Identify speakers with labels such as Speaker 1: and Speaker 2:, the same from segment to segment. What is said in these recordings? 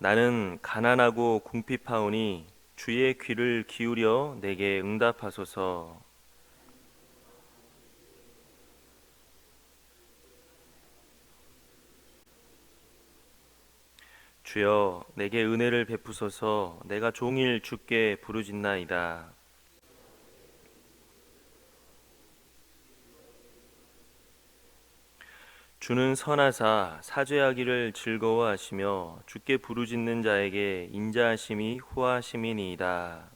Speaker 1: 나는 가난하고 궁핍하오니 주의 귀를 기울여 내게 응답하소서. 주여 내게 은혜를 베푸소서. 내가 종일 주께 부르짖나이다. 주는 선하사 사죄하기를 즐거워하시며 주께 부르짖는 자에게 인자하심이 후하심이니이다.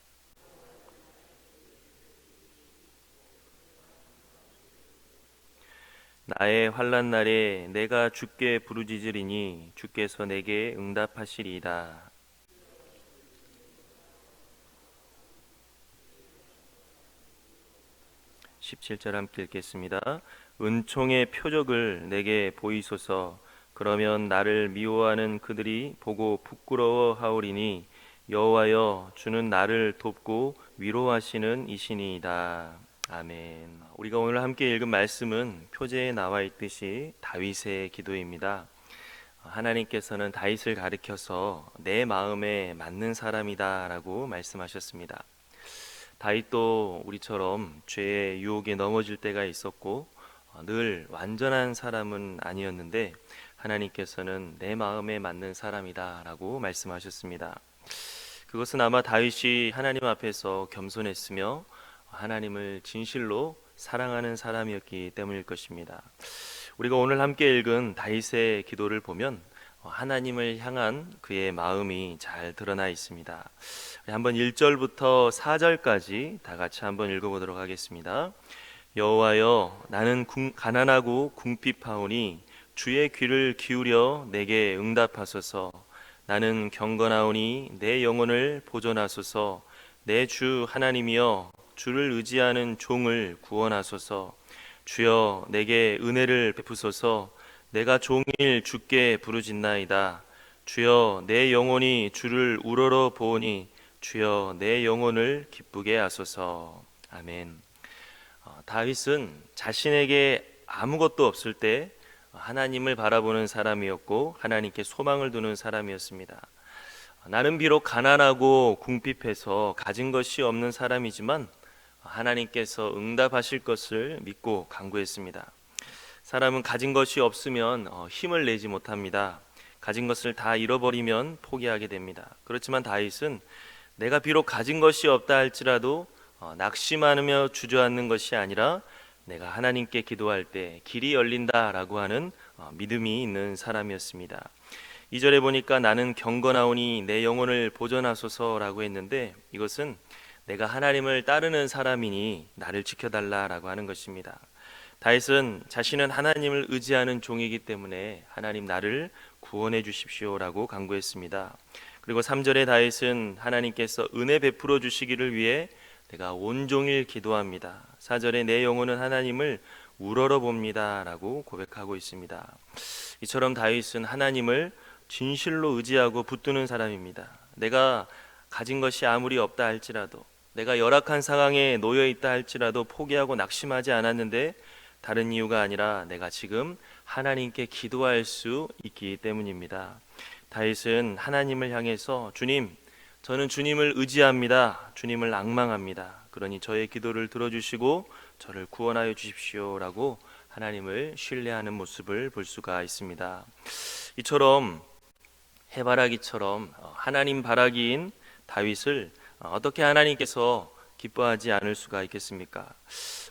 Speaker 1: 나의 환난 날에 내가 주께 부르짖으리니 주께서 내게 응답하시리이다. 17절 함께 읽겠습니다. 은총의 표적을 내게 보이소서. 그러면 나를 미워하는 그들이 보고 부끄러워하오리니 여호와여 주는 나를 돕고 위로하시는 이시니이다. 아멘. 우리가 오늘 함께 읽은 말씀은 표제에 나와 있듯이 다윗의 기도입니다. 하나님께서는 다윗을 가리켜서 내 마음에 맞는 사람이다라고 말씀하셨습니다. 다윗도 우리처럼 죄의 유혹에 넘어질 때가 있었고 늘 완전한 사람은 아니었는데 하나님께서는 내 마음에 맞는 사람이다라고 말씀하셨습니다. 그것은 아마 다윗이 하나님 앞에서 겸손했으며 하나님을 진실로 사랑하는 사람이었기 때문일 것입니다. 우리가 오늘 함께 읽은 다윗의 기도를 보면 하나님을 향한 그의 마음이 잘 드러나 있습니다. 한번 1절부터 4절까지 다 같이 한번 읽어보도록 하겠습니다. 여호와여 나는 가난하고 궁핍하오니 주의 귀를 기울여 내게 응답하소서. 나는 경건하오니 내 영혼을 보존하소서. 내 주 하나님이여 주를 의지하는 종을 구원하소서. 주여 내게 은혜를 베푸소서. 내가 종일 주께 부르짖나이다. 주여 내 영혼이 주를 우러러 보오니 주여 내 영혼을 기쁘게 하소서. 아멘. 다윗은 자신에게 아무것도 없을 때 하나님을 바라보는 사람이었고 하나님께 소망을 두는 사람이었습니다. 나는 비록 가난하고 궁핍해서 가진 것이 없는 사람이지만 하나님께서 응답하실 것을 믿고 간구했습니다. 사람은 가진 것이 없으면 힘을 내지 못합니다. 가진 것을 다 잃어버리면 포기하게 됩니다. 그렇지만 다윗은 내가 비록 가진 것이 없다 할지라도 낙심하며 주저앉는 것이 아니라 내가 하나님께 기도할 때 길이 열린다라고 하는 믿음이 있는 사람이었습니다. 2절에 보니까 나는 경건하오니 내 영혼을 보존하소서라고 했는데 이것은 내가 하나님을 따르는 사람이니 나를 지켜달라라고 하는 것입니다. 다윗은 자신은 하나님을 의지하는 종이기 때문에 하나님 나를 구원해 주십시오라고 간구했습니다. 그리고 3절에 다윗은 하나님께서 은혜 베풀어 주시기를 위해 내가 온종일 기도합니다. 4절에 내 영혼은 하나님을 우러러 봅니다 라고 고백하고 있습니다. 이처럼 다윗은 하나님을 진실로 의지하고 붙드는 사람입니다. 내가 가진 것이 아무리 없다 할지라도 내가 열악한 상황에 놓여 있다 할지라도 포기하고 낙심하지 않았는데 다른 이유가 아니라 내가 지금 하나님께 기도할 수 있기 때문입니다. 다윗은 하나님을 향해서 주님, 저는 주님을 의지합니다. 주님을 앙망합니다. 그러니 저의 기도를 들어주시고 저를 구원하여 주십시오라고 하나님을 신뢰하는 모습을 볼 수가 있습니다. 이처럼 해바라기처럼 하나님 바라기인 다윗을 어떻게 하나님께서 기뻐하지 않을 수가 있겠습니까?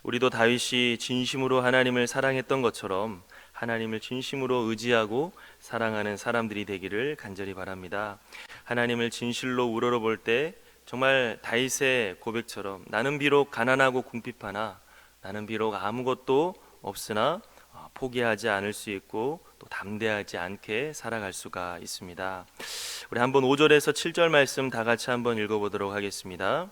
Speaker 1: 우리도 다윗이 진심으로 하나님을 사랑했던 것처럼 하나님을 진심으로 의지하고 사랑하는 사람들이 되기를 간절히 바랍니다. 하나님을 진실로 우러러볼 때 정말 다윗의 고백처럼 나는 비록 가난하고 궁핍하나 나는 비록 아무것도 없으나 포기하지 않을 수 있고 또 담대하지 않게 살아갈 수가 있습니다. 우리 한번 5절에서 7절 말씀 다 같이 한번 읽어보도록 하겠습니다.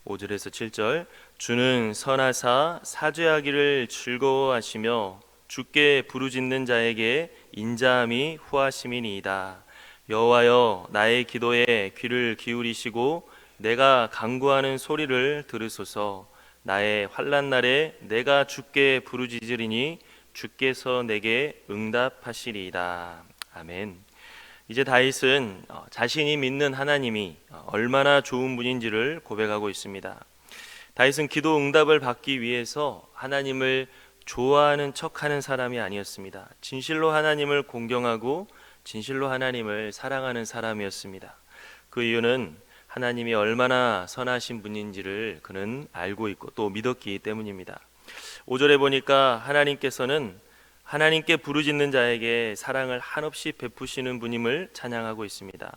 Speaker 1: 5절에서 7절 주는 선하사 사죄하기를 즐거워하시며 주께 부르짖는 자에게 인자함이 후하심이니이다. 여호와여 나의 기도에 귀를 기울이시고 내가 간구하는 소리를 들으소서. 나의 환난 날에 내가 주께 부르짖으리니 주께서 내게 응답하시리이다. 아멘. 이제 다윗은 자신이 믿는 하나님이 얼마나 좋은 분인지를 고백하고 있습니다. 다윗은 기도 응답을 받기 위해서 하나님을 좋아하는 척하는 사람이 아니었습니다. 진실로 하나님을 공경하고 진실로 하나님을 사랑하는 사람이었습니다. 그 이유는 하나님이 얼마나 선하신 분인지를 그는 알고 있고 또 믿었기 때문입니다. 5절에 보니까 하나님께서는 하나님께 부르짖는 자에게 사랑을 한없이 베푸시는 분임을 찬양하고 있습니다.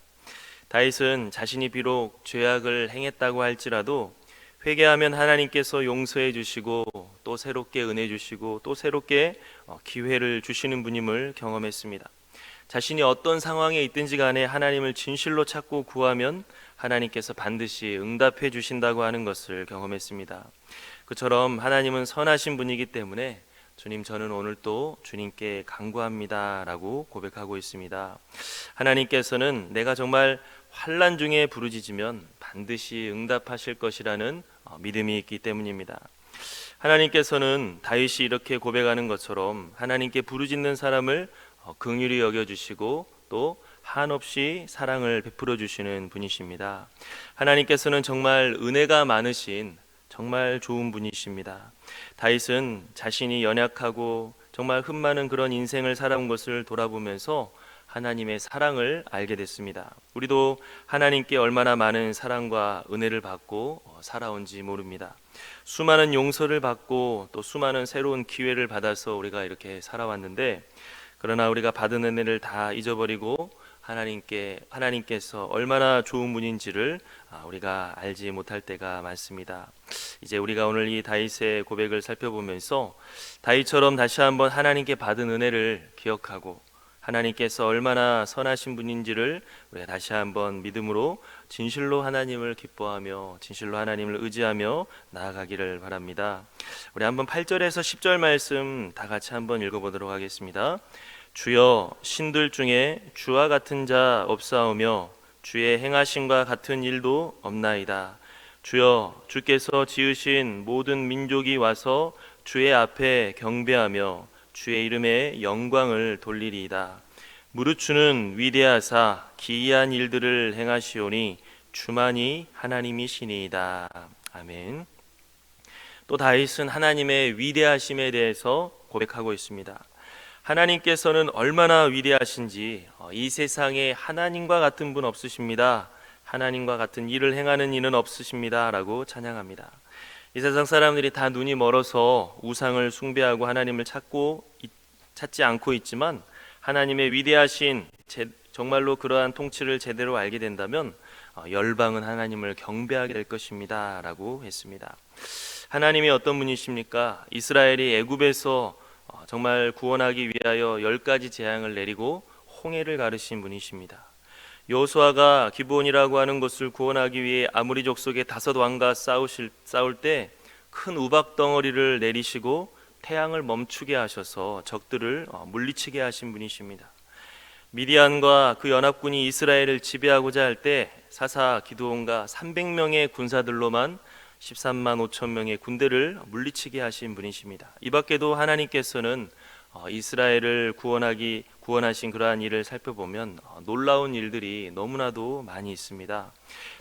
Speaker 1: 다윗은 자신이 비록 죄악을 행했다고 할지라도 회개하면 하나님께서 용서해 주시고 또 새롭게 은혜 주시고 또 새롭게 기회를 주시는 분임을 경험했습니다. 자신이 어떤 상황에 있든지 간에 하나님을 진실로 찾고 구하면 하나님께서 반드시 응답해 주신다고 하는 것을 경험했습니다. 그처럼 하나님은 선하신 분이기 때문에 주님, 저는 오늘 또 주님께 간구합니다 라고 고백하고 있습니다. 하나님께서는 내가 정말 환난 중에 부르짖으면 반드시 응답하실 것이라는 믿음이 있기 때문입니다. 하나님께서는 다윗이 이렇게 고백하는 것처럼 하나님께 부르짖는 사람을 긍휼히 여겨주시고 또 한없이 사랑을 베풀어 주시는 분이십니다. 하나님께서는 정말 은혜가 많으신 정말 좋은 분이십니다. 다윗은 자신이 연약하고 정말 흠많은 그런 인생을 살아온 것을 돌아보면서 하나님의 사랑을 알게 됐습니다. 우리도 하나님께 얼마나 많은 사랑과 은혜를 받고 살아온지 모릅니다. 수많은 용서를 받고 또 수많은 새로운 기회를 받아서 우리가 이렇게 살아왔는데, 그러나 우리가 받은 은혜를 다 잊어버리고 하나님께서 얼마나 좋은 분인지를 우리가 알지 못할 때가 많습니다. 이제 우리가 오늘 이 다윗의 고백을 살펴보면서 다윗처럼 다시 한번 하나님께 받은 은혜를 기억하고 하나님께서 얼마나 선하신 분인지를 우리가 다시 한번 믿음으로 진실로 하나님을 기뻐하며 진실로 하나님을 의지하며 나아가기를 바랍니다. 우리 한번 8절에서 10절 말씀 다 같이 한번 읽어보도록 하겠습니다. 주여, 신들 중에 주와 같은 자 없사오며 주의 행하심과 같은 일도 없나이다. 주여, 주께서 지으신 모든 민족이 와서 주의 앞에 경배하며 주의 이름에 영광을 돌리리이다. 무릇 주는 위대하사 기이한 일들을 행하시오니 주만이 하나님이시니이다. 아멘. 또 다윗은 하나님의 위대하심에 대해서 고백하고 있습니다. 하나님께서는 얼마나 위대하신지 이 세상에 하나님과 같은 분 없으십니다. 하나님과 같은 일을 행하는 이는 없으십니다 라고 찬양합니다. 이 세상 사람들이 다 눈이 멀어서 우상을 숭배하고 하나님을 찾지 않고 있지만 하나님의 위대하신 정말로 그러한 통치를 제대로 알게 된다면 열방은 하나님을 경배하게 될 것입니다 라고 했습니다. 하나님이 어떤 분이십니까? 이스라엘이 애굽에서 정말 구원하기 위하여 10가지 재앙을 내리고 홍해를 가르신 분이십니다. 여호수아가 기브온이라고 하는 곳을 구원하기 위해 아모리 족속의 5왕과 싸울 때 큰 우박 덩어리를 내리시고 태양을 멈추게 하셔서 적들을 물리치게 하신 분이십니다. 미디안과 그 연합군이 이스라엘을 지배하고자 할 때 사사 기드온과 300명의 군사들로만 13만 5천 명의 군대를 물리치게 하신 분이십니다. 이 밖에도 하나님께서는 이스라엘을 구원하신 그러한 일을 살펴보면 놀라운 일들이 너무나도 많이 있습니다.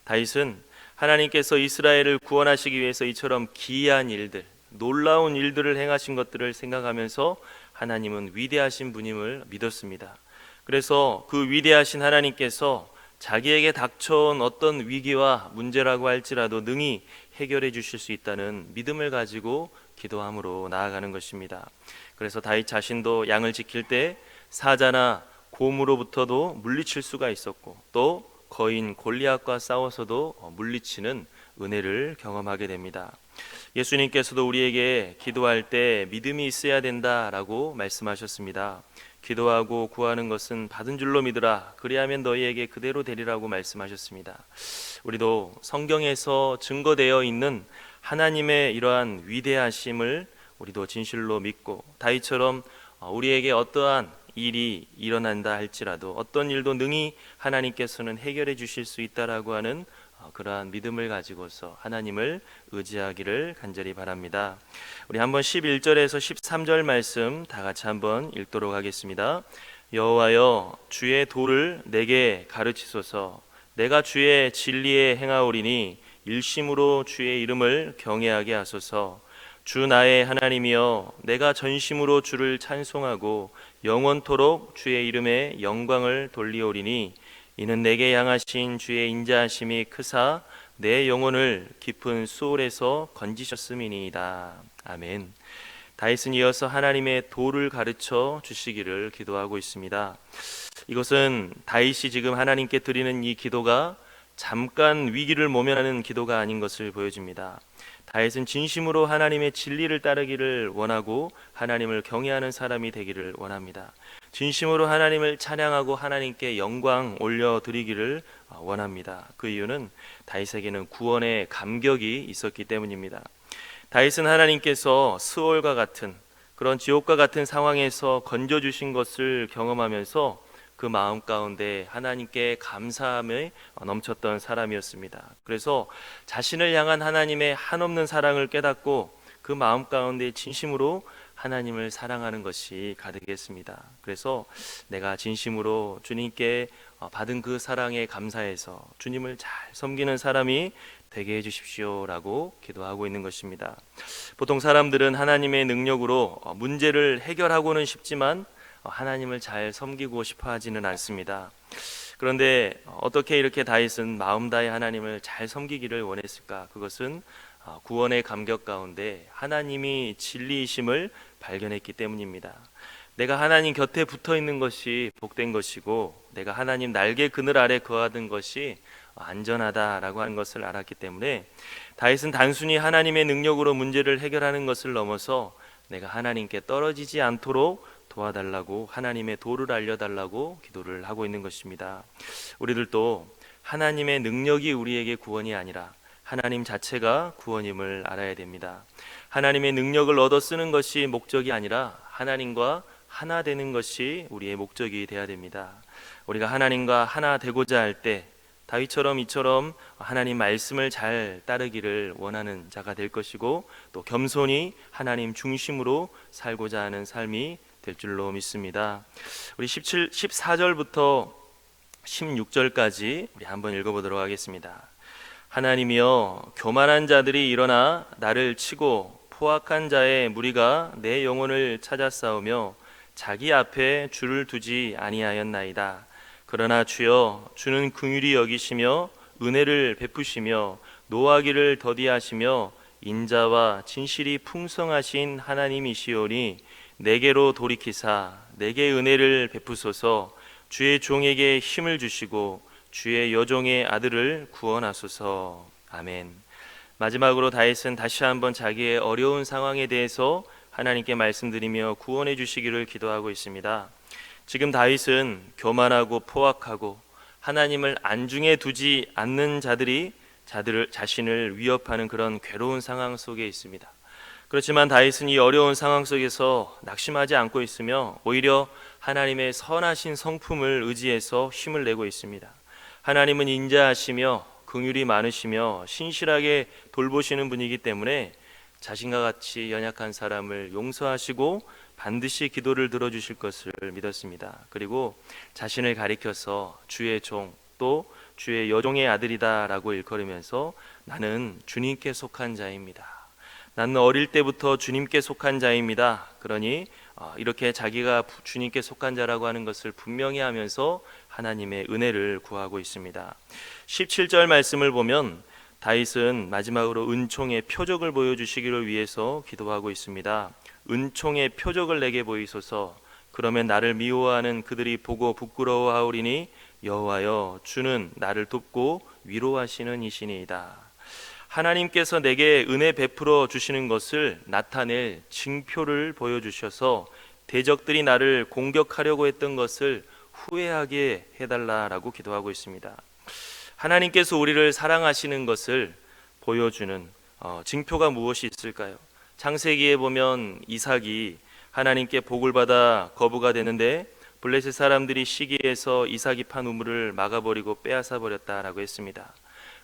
Speaker 1: 다윗은 하나님께서 이스라엘을 구원하시기 위해서 이처럼 기이한 일들, 놀라운 일들을 행하신 것들을 생각하면서 하나님은 위대하신 분임을 믿었습니다. 그래서 그 위대하신 하나님께서 자기에게 닥쳐온 어떤 위기와 문제라고 할지라도 능히 해결해 주실 수 있다는 믿음을 가지고 기도함으로 나아가는 것입니다. 그래서 다윗 자신도 양을 지킬 때 사자나 곰으로부터도 물리칠 수가 있었고 또 거인 골리앗과 싸워서도 물리치는 은혜를 경험하게 됩니다. 예수님께서도 우리에게 기도할 때 믿음이 있어야 된다라고 말씀하셨습니다. 기도하고 구하는 것은 받은 줄로 믿으라. 그리하면 너희에게 그대로 되리라고 말씀하셨습니다. 우리도 성경에서 증거되어 있는 하나님의 이러한 위대하심을 우리도 진실로 믿고 다윗처럼 우리에게 어떠한 일이 일어난다 할지라도 어떤 일도 능히 하나님께서는 해결해 주실 수 있다라고 하는 그러한 믿음을 가지고서 하나님을 의지하기를 간절히 바랍니다. 우리 한번 11절에서 13절 말씀 다 같이 한번 읽도록 하겠습니다. 여호와여 주의 도를 내게 가르치소서. 내가 주의 진리에 행하오리니 일심으로 주의 이름을 경외하게 하소서. 주 나의 하나님이여 내가 전심으로 주를 찬송하고 영원토록 주의 이름에 영광을 돌리오리니 이는 내게 향하신 주의 인자하심이 크사 내 영혼을 깊은 수월에서 건지셨음이니이다. 아멘. 다윗은 이어서 하나님의 도를 가르쳐 주시기를 기도하고 있습니다. 이것은 다윗이 지금 하나님께 드리는 이 기도가 잠깐 위기를 모면하는 기도가 아닌 것을 보여줍니다. 다윗은 진심으로 하나님의 진리를 따르기를 원하고 하나님을 경외하는 사람이 되기를 원합니다. 진심으로 하나님을 찬양하고 하나님께 영광 올려드리기를 원합니다. 그 이유는 다윗에게는 구원의 감격이 있었기 때문입니다. 다윗은 하나님께서 스올과 같은 그런 지옥과 같은 상황에서 건져주신 것을 경험하면서 그 마음 가운데 하나님께 감사함에 넘쳤던 사람이었습니다. 그래서 자신을 향한 하나님의 한없는 사랑을 깨닫고 그 마음 가운데 진심으로 하나님을 사랑하는 것이 가득했습니다. 그래서 내가 진심으로 주님께 받은 그 사랑에 감사해서 주님을 잘 섬기는 사람이 되게 해주십시오라고 기도하고 있는 것입니다. 보통 사람들은 하나님의 능력으로 문제를 해결하고는 싶지만 하나님을 잘 섬기고 싶어 하지는 않습니다. 그런데 어떻게 이렇게 다윗은 마음 다해 하나님을 잘 섬기기를 원했을까? 그것은 구원의 감격 가운데 하나님이 진리이심을 발견했기 때문입니다. 내가 하나님 곁에 붙어 있는 것이 복된 것이고 내가 하나님 날개 그늘 아래 거하던 것이 안전하다라고 하는 것을 알았기 때문에 다윗은 단순히 하나님의 능력으로 문제를 해결하는 것을 넘어서 내가 하나님께 떨어지지 않도록 도와달라고 하나님의 도를 알려달라고 기도를 하고 있는 것입니다. 우리들도 하나님의 능력이 우리에게 구원이 아니라 하나님 자체가 구원임을 알아야 됩니다. 하나님의 능력을 얻어 쓰는 것이 목적이 아니라 하나님과 하나 되는 것이 우리의 목적이 되어야 됩니다. 우리가 하나님과 하나 되고자 할 때 다윗처럼 이처럼 하나님 말씀을 잘 따르기를 원하는 자가 될 것이고 또 겸손히 하나님 중심으로 살고자 하는 삶이 될 줄로 믿습니다. 우리 14절부터 16절까지 우리 한번 읽어보도록 하겠습니다. 하나님이여 교만한 자들이 일어나 나를 치고 포악한 자의 무리가 내 영혼을 찾아 싸우며 자기 앞에 줄을 두지 아니하였나이다. 그러나 주여 주는 긍휼히 여기시며 은혜를 베푸시며 노하기를 더디하시며 인자와 진실이 풍성하신 하나님이시오니 내게로 돌이키사 내게 은혜를 베푸소서. 주의 종에게 힘을 주시고 주의 여종의 아들을 구원하소서. 아멘. 마지막으로 다윗은 다시 한번 자기의 어려운 상황에 대해서 하나님께 말씀드리며 구원해 주시기를 기도하고 있습니다. 지금 다윗은 교만하고 포악하고 하나님을 안중에 두지 않는 자들이 자신을 위협하는 그런 괴로운 상황 속에 있습니다. 그렇지만 다윗은 이 어려운 상황 속에서 낙심하지 않고 있으며 오히려 하나님의 선하신 성품을 의지해서 힘을 내고 있습니다. 하나님은 인자하시며 긍휼이 많으시며 신실하게 돌보시는 분이기 때문에 자신과 같이 연약한 사람을 용서하시고 반드시 기도를 들어주실 것을 믿었습니다. 그리고 자신을 가리켜서 주의 종 또 주의 여종의 아들이다 라고 일컬으면서 나는 주님께 속한 자입니다. 나는 어릴 때부터 주님께 속한 자입니다. 그러니 이렇게 자기가 주님께 속한 자라고 하는 것을 분명히 하면서 하나님의 은혜를 구하고 있습니다. 17절 말씀을 보면 다윗은 마지막으로 은총의 표적을 보여주시기를 위해서 기도하고 있습니다. 은총의 표적을 내게 보이소서. 그러면 나를 미워하는 그들이 보고 부끄러워하오리니 여호와여 주는 나를 돕고 위로하시는 이시니이다. 하나님께서 내게 은혜 베풀어 주시는 것을 나타낼 징표를 보여주셔서 대적들이 나를 공격하려고 했던 것을 후회하게 해달라라고 기도하고 있습니다. 하나님께서 우리를 사랑하시는 것을 보여주는 징표가 무엇이 있을까요? 창세기에 보면 이삭이 하나님께 복을 받아 거부가 되는데 블레셋 사람들이 시기해서 이삭이 판 우물을 막아버리고 빼앗아 버렸다라고 했습니다.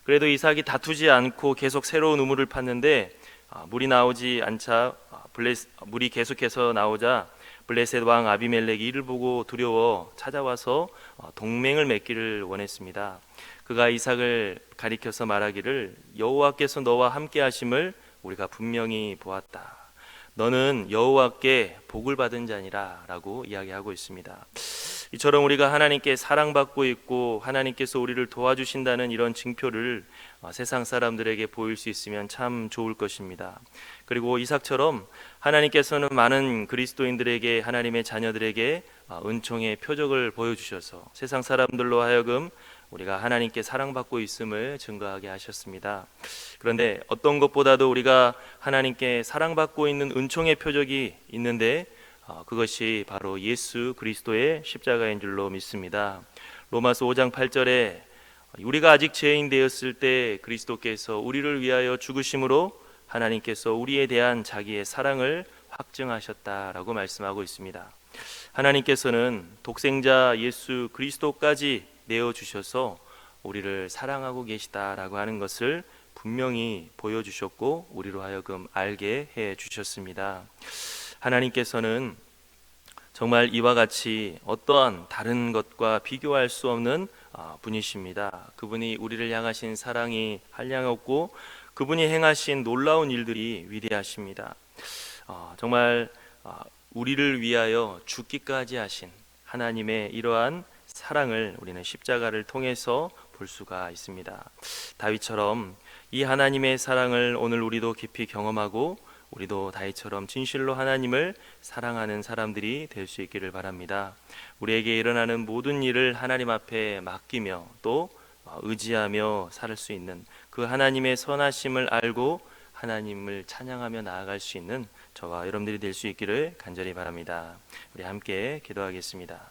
Speaker 1: 그래도 이삭이 다투지 않고 계속 새로운 우물을 팠는데 물이 나오지 않자 물이 계속해서 나오자 블레셋 왕 아비멜렉이 이를 보고 두려워 찾아와서 동맹을 맺기를 원했습니다. 그가 이삭을 가리켜서 말하기를 여호와께서 너와 함께 하심을 우리가 분명히 보았다. 너는 여호와께 복을 받은 자니라 라고 이야기하고 있습니다. 이처럼 우리가 하나님께 사랑받고 있고 하나님께서 우리를 도와주신다는 이런 징표를 세상 사람들에게 보일 수 있으면 참 좋을 것입니다. 그리고 이삭처럼 하나님께서는 많은 그리스도인들에게, 하나님의 자녀들에게 은총의 표적을 보여주셔서 세상 사람들로 하여금 우리가 하나님께 사랑받고 있음을 증거하게 하셨습니다. 그런데 어떤 것보다도 우리가 하나님께 사랑받고 있는 은총의 표적이 있는데 그것이 바로 예수 그리스도의 십자가인 줄로 믿습니다. 로마서 5장 8절에 우리가 아직 죄인 되었을 때 그리스도께서 우리를 위하여 죽으심으로 하나님께서 우리에 대한 자기의 사랑을 확증하셨다라고 말씀하고 있습니다. 하나님께서는 독생자 예수 그리스도까지 내어주셔서 우리를 사랑하고 계시다라고 하는 것을 분명히 보여주셨고 우리로 하여금 알게 해주셨습니다. 하나님께서는 정말 이와 같이 어떠한 다른 것과 비교할 수 없는 분이십니다. 그분이 우리를 향하신 사랑이 한량없고 그분이 행하신 놀라운 일들이 위대하십니다. 정말 우리를 위하여 죽기까지 하신 하나님의 이러한 사랑을 우리는 십자가를 통해서 볼 수가 있습니다. 다윗처럼 이 하나님의 사랑을 오늘 우리도 깊이 경험하고 우리도 다윗처럼 진실로 하나님을 사랑하는 사람들이 될 수 있기를 바랍니다. 우리에게 일어나는 모든 일을 하나님 앞에 맡기며 또 의지하며 살 수 있는 그 하나님의 선하심을 알고 하나님을 찬양하며 나아갈 수 있는 저와 여러분들이 될 수 있기를 간절히 바랍니다. 우리 함께 기도하겠습니다.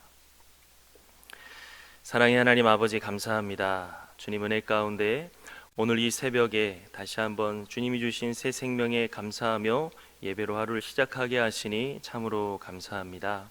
Speaker 1: 사랑의 하나님 아버지, 감사합니다. 주님 은혜 가운데 오늘 이 새벽에 다시 한번 주님이 주신 새 생명에 감사하며 예배로 하루를 시작하게 하시니 참으로 감사합니다.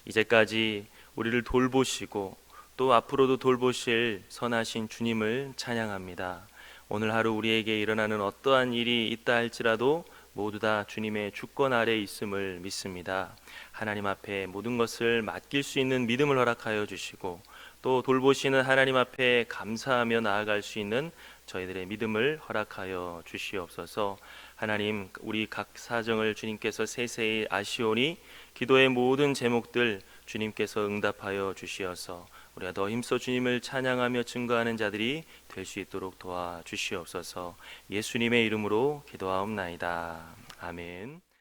Speaker 1: 이제까지 우리를 돌보시고 또 앞으로도 돌보실 선하신 주님을 찬양합니다. 오늘 하루 우리에게 일어나는 어떠한 일이 있다 할지라도 모두 다 주님의 주권 아래 있음을 믿습니다. 하나님 앞에 모든 것을 맡길 수 있는 믿음을 허락하여 주시고 또 돌보시는 하나님 앞에 감사하며 나아갈 수 있는 저희들의 믿음을 허락하여 주시옵소서. 하나님, 우리 각 사정을 주님께서 세세히 아시오니 기도의 모든 제목들 주님께서 응답하여 주시어서 우리가 더 힘써 주님을 찬양하며 증거하는 자들이 될 수 있도록 도와주시옵소서. 예수님의 이름으로 기도하옵나이다. 아멘.